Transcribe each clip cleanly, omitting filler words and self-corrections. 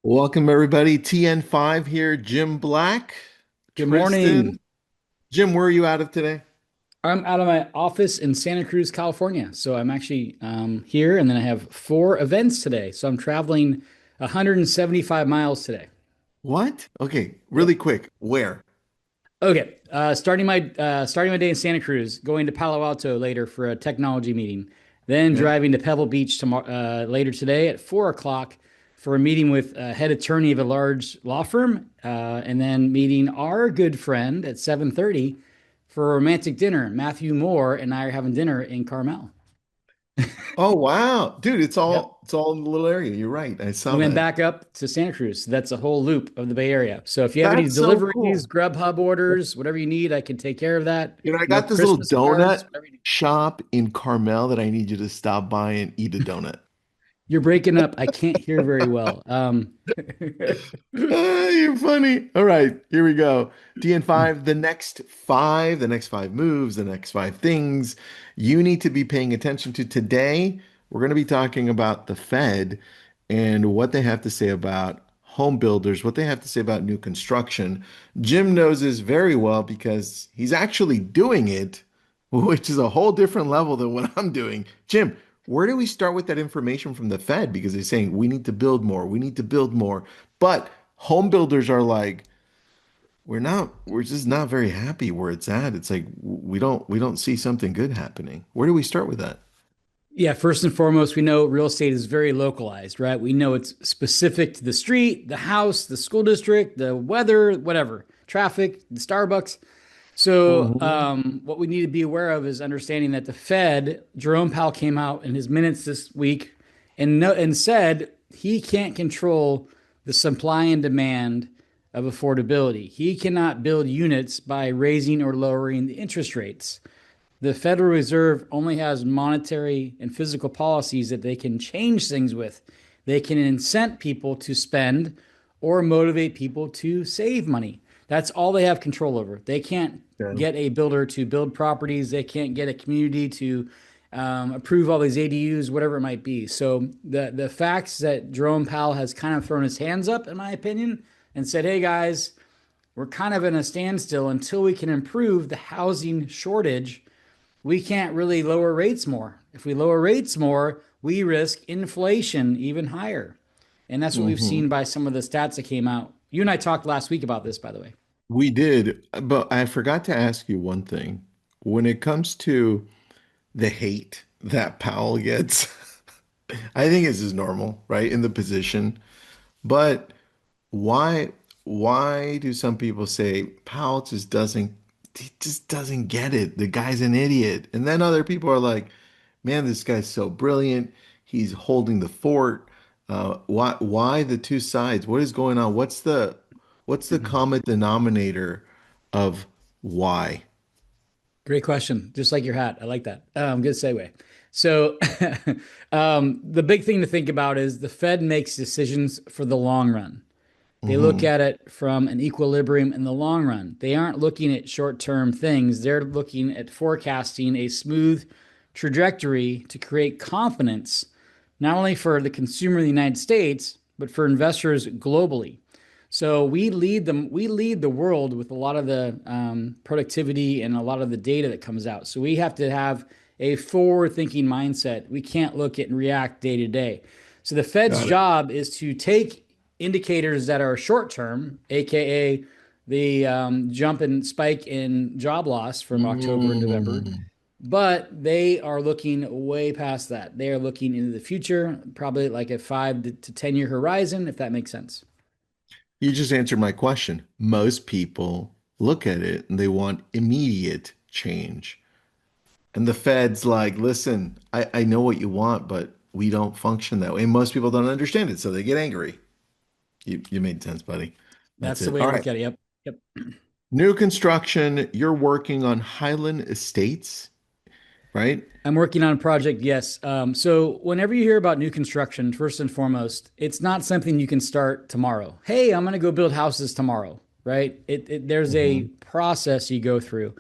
Welcome everybody. TN5 here. Jim Black, Good morning. Tristan. Jim, where are you out of today? I'm out of my office in Santa Cruz, California. So I'm actually here, and then I have four events today. So I'm traveling 175 miles today. What? Okay, Yep. really quick. Where? Okay. Starting my day in Santa Cruz, going to Palo Alto later for a technology meeting, then Okay. driving to Pebble Beach tomorrow later today at 4 o'clock for a meeting with a head attorney of a large law firm, and then meeting our good friend at 7:30 for a romantic dinner. Matthew Moore and I are having dinner in Carmel. Oh, wow. Dude, it's Yep. all it's all in the little area. You're right. I saw And then that. back up to Santa Cruz. So that's a whole loop of the Bay Area. So if you have any That's so deliveries, cool. Grubhub orders, whatever you need, I can take care of that. I got this little Christmas cards, donut whatever you need. shop in Carmel that I need you to stop by and eat a donut. You're breaking up. I can't hear very well. You're funny. All right, here we go. DN5, the next five moves, the next five things you need to be paying attention to today. We're going to be talking about the Fed and what they have to say about home builders, what they have to say about new construction. Jim knows this very well because he's actually doing it, which is a whole different level than what I'm doing. Jim, where do we start with that information from the Fed? Because they're saying we need to build more, we need to build more. But home builders are like, we're just not very happy where it's at. It's like we don't see something good happening. Where do we start with that? Yeah, first and foremost, we know real estate is very localized, right? We know it's specific to the street, the house, the school district, the weather, whatever, traffic, the Starbucks. So, Hmm. what we need to be aware of is understanding that the Fed, Jerome Powell came out in his minutes this week and said he can't control the supply and demand of affordability. He cannot build units by raising or lowering the interest rates. The Federal Reserve only has monetary and physical policies that they can change things with. They can incent people to spend or motivate people to save money. That's all they have control over. They can't Yeah. get a builder to build properties. They can't get a community to approve all these ADUs, whatever it might be. So the facts that Jerome Powell has kind of thrown his hands up, in my opinion, and said, "Hey guys, we're kind of in a standstill until we can improve the housing shortage. We can't really lower rates more. If we lower rates more, we risk inflation even higher." And that's what we've Hmm. seen by some of the stats that came out. You and I talked last week about this, by the way. We did, but I forgot to ask you one thing. When it comes to the hate that Powell gets, I think this is normal, right? In the position. But why why do some people say Powell just doesn't get it. The guy's an idiot. And then other people are like, man, this guy's so brilliant. He's holding the fort. Why the two sides? What is going on? What's the common denominator of why? Great question. Just like your hat. I like that. Good segue. So, the big thing to think about is the Fed makes decisions for the long run. They look Hmm. at it from an equilibrium in the long run. They aren't looking at short-term things. They're looking at forecasting a smooth trajectory to create confidence, not only for the consumer in the United States, but for investors globally. So we lead the world with a lot of the productivity and a lot of the data that comes out. So we have to have a forward-thinking mindset. We can't look at and react day to day. So the Fed's Got it. job is to take indicators that are short term, aka the jump and spike in job loss from October and November, Mm. but they are looking way past that. They are looking into the future, probably like a 5 to 10 year horizon, if that makes sense. You just answered my question. Most people look at it and they want immediate change. And the Fed's like, listen, I know what you want, but we don't function that way. And most people don't understand it, so they get angry. You made sense, buddy. That's That's the it. way All I right. look at it. Yep. Yep. New construction, you're working on Highland Estates, right? I'm working on a project, yes. So whenever you hear about new construction, first and foremost, it's not something you can start tomorrow. Hey, I'm going to go build houses tomorrow, right? There's a Hmm. process you go through.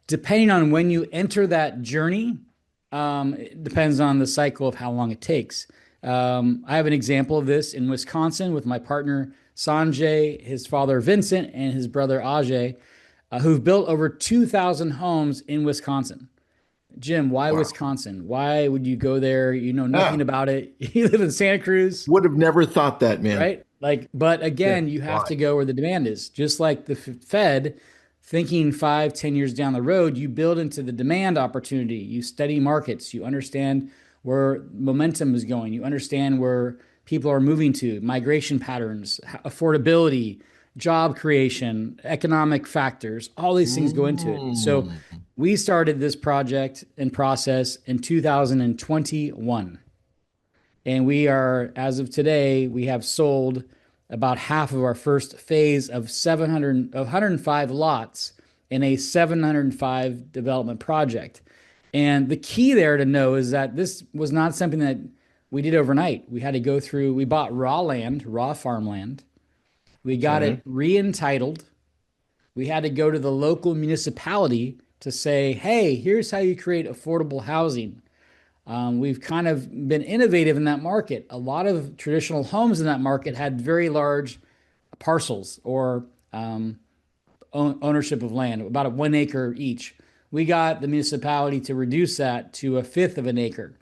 Depending on when you enter that journey, it depends on the cycle of how long it takes. I have an example of this in Wisconsin with my partner Sanjay, his father Vincent, and his brother Ajay, who've built over 2,000 homes in Wisconsin. Jim, why Wow. Wisconsin? Why would you go there? You know nothing Yeah. about it. You live in Santa Cruz, Would have never thought that, man. right? Like, but Yeah. again, you have Why? to go where the demand is. Just like the Fed, thinking 5, 10 years down the road, you build into the demand opportunity. You study markets. You understand where momentum is going. You understand where people are moving to, migration patterns, affordability, job creation, economic factors. All these things go into it. So Mm. we started this project and process in 2021. And we are, as of today, we have sold about half of our first phase of 105 lots in a 705 development project. And the key there to know is that this was not something that we did overnight. We had to go through, we bought raw land, raw farmland. We got Okay. it re-entitled. We had to go to the local municipality to say, hey, here's how you create affordable housing. We've kind of been innovative in that market. A lot of traditional homes in that market had very large parcels or ownership of land, about a 1 acre each. We got the municipality to reduce that to a fifth of an acre.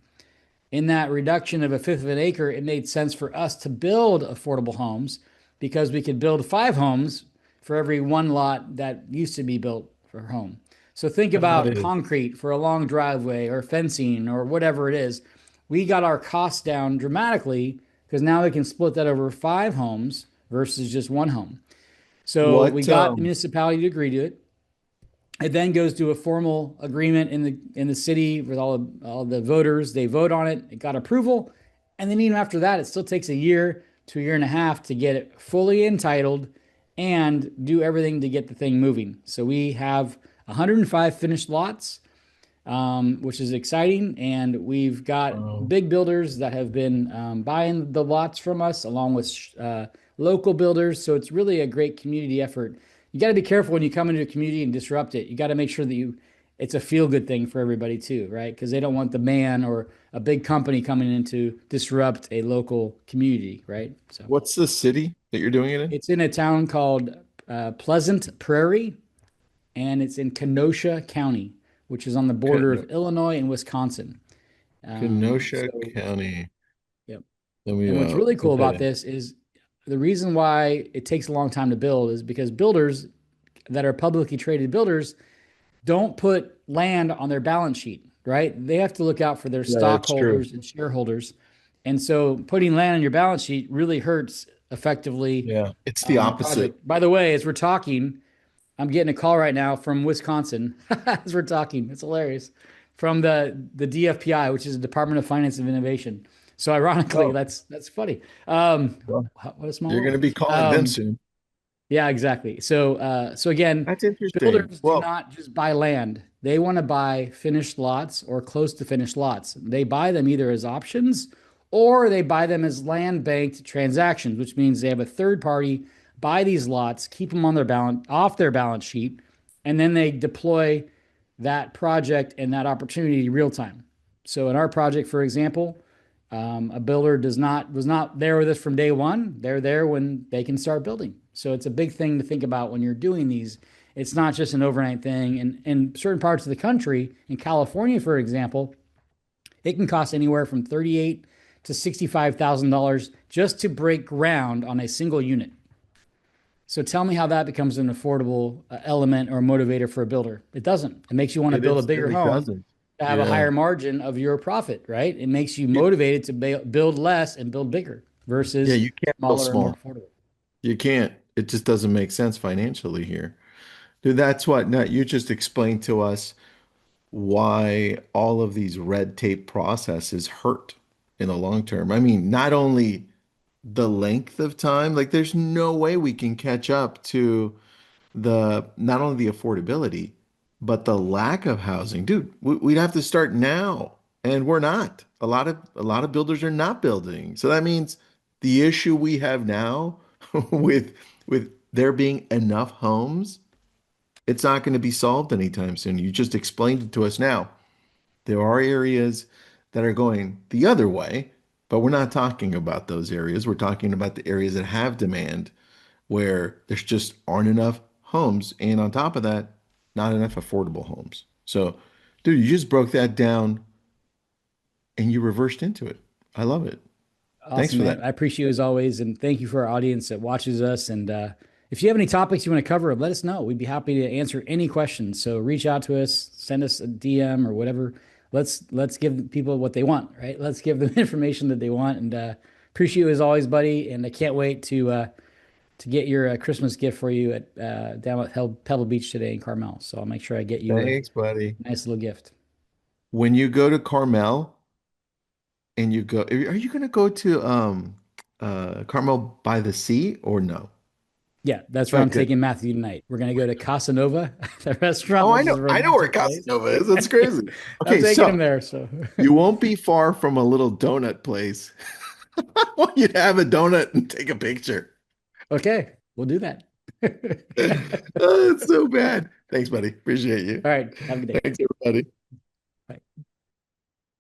In that reduction of a fifth of an acre, it made sense for us to build affordable homes because we could build 5 homes for every one lot that used to be built for a home. So think Got about it. concrete for a long driveway or fencing or whatever it is. We got our costs down dramatically because now we can split that over 5 homes versus just one home. So we What got the municipality to agree to it. It then goes to a formal agreement in the city with all the voters. They vote on it. It got approval, and then even after that, it still takes a year to a year and a half to get it fully entitled and do everything to get the thing moving. So we have 105 finished lots, which is exciting, and we've got um, big builders that have been buying the lots from us, along with local builders. So it's really a great community effort. You got to be careful when you come into a community and disrupt it. You got to make sure that it's a feel good thing for everybody too, right? Because they don't want the man or a big company coming in to disrupt a local community, right? So what's the city that you're doing it in? it's in a town called Pleasant Prairie, and it's in Kenosha County, which is on the border of Illinois and Wisconsin. Kenosha So, County. yep. Let me And what's really put cool that about in. this is the reason why it takes a long time to build is because builders that are publicly traded builders don't put land on their balance sheet, right? They have to look out for their Yeah, that's true. stockholders and shareholders. And so putting land on your balance sheet really hurts effectively Yeah. It's the the opposite. project. By the way, as we're talking, I'm getting a call right now from Wisconsin as we're talking. It's hilarious. From the DFPI, which is the Department of Finance and Innovation. So ironically, Oh, that's funny. well, What a small you're going to world. be calling them soon. Yeah, exactly. So again, That's interesting. builders do Well, not just buy land. They want to buy finished lots or close to finished lots. They buy them either as options or they buy them as land banked transactions, which means they have a third party buy these lots, keep them on their balance off their balance sheet, and then they deploy that project and that opportunity real time. So in our project, for example, a builder does not was not there with us from day one. They're there when they can start building. So it's a big thing to think about when you're doing these. It's not just an overnight thing. And in certain parts of the country, in California, for example, it can cost anywhere from $38 to $65,000 just to break ground on a single unit. So tell me how that becomes an affordable element or motivator for a builder. It doesn't. It makes you want to build a it bigger really home doesn't. to have a Yeah. higher margin of your profit, right? It makes you You, motivated to build less and build bigger yeah, versus you can't build smaller and more small. affordable. You can't. It just doesn't make sense financially here. Dude, that's what, now you just explained to us why all of these red tape processes hurt in the long term. I mean, not only the length of time, like there's no way we can catch up to the not only the affordability, but the lack of housing. Dude, we'd have to start now, and we're not. A lot of builders are not building. So that means the issue we have now with there being enough homes, it's not going to be solved anytime soon. You just explained it to us now. There are areas that are going the other way, But we're not talking about those areas. We're talking about the areas that have demand where there's just aren't enough homes. And on top of that, not enough affordable homes. So, dude, you just broke that down and you reversed into it. I love it. Thanks Awesome, for that. man. I appreciate you as always, and thank you for our audience that watches us. And if you have any topics you want to cover, let us know. We'd be happy to answer any questions. So reach out to us, send us a DM or whatever. Let's give people what they want, right? Let's give them information that they want. And appreciate you as always, buddy. And I can't wait to get your Christmas gift for you at down at Pebble Beach today in Carmel. So I'll make sure I get you a Thanks, buddy. nice little gift. When you go to Carmel and you go, are you going to go to Carmel by the sea or no? Yeah, that's where I'm Okay. taking Matthew tonight. We're gonna go to Casa Nova, the restaurant, Oh, which is a I know where romantic place. Casanova is. That's crazy. I'm Okay, taking him so there. So, you won't be far from a little donut place. I want you to have a donut and take a picture. okay, we'll do that. Oh, it's so bad. Thanks, buddy. Appreciate you. All right, have a good day. Thanks, everybody.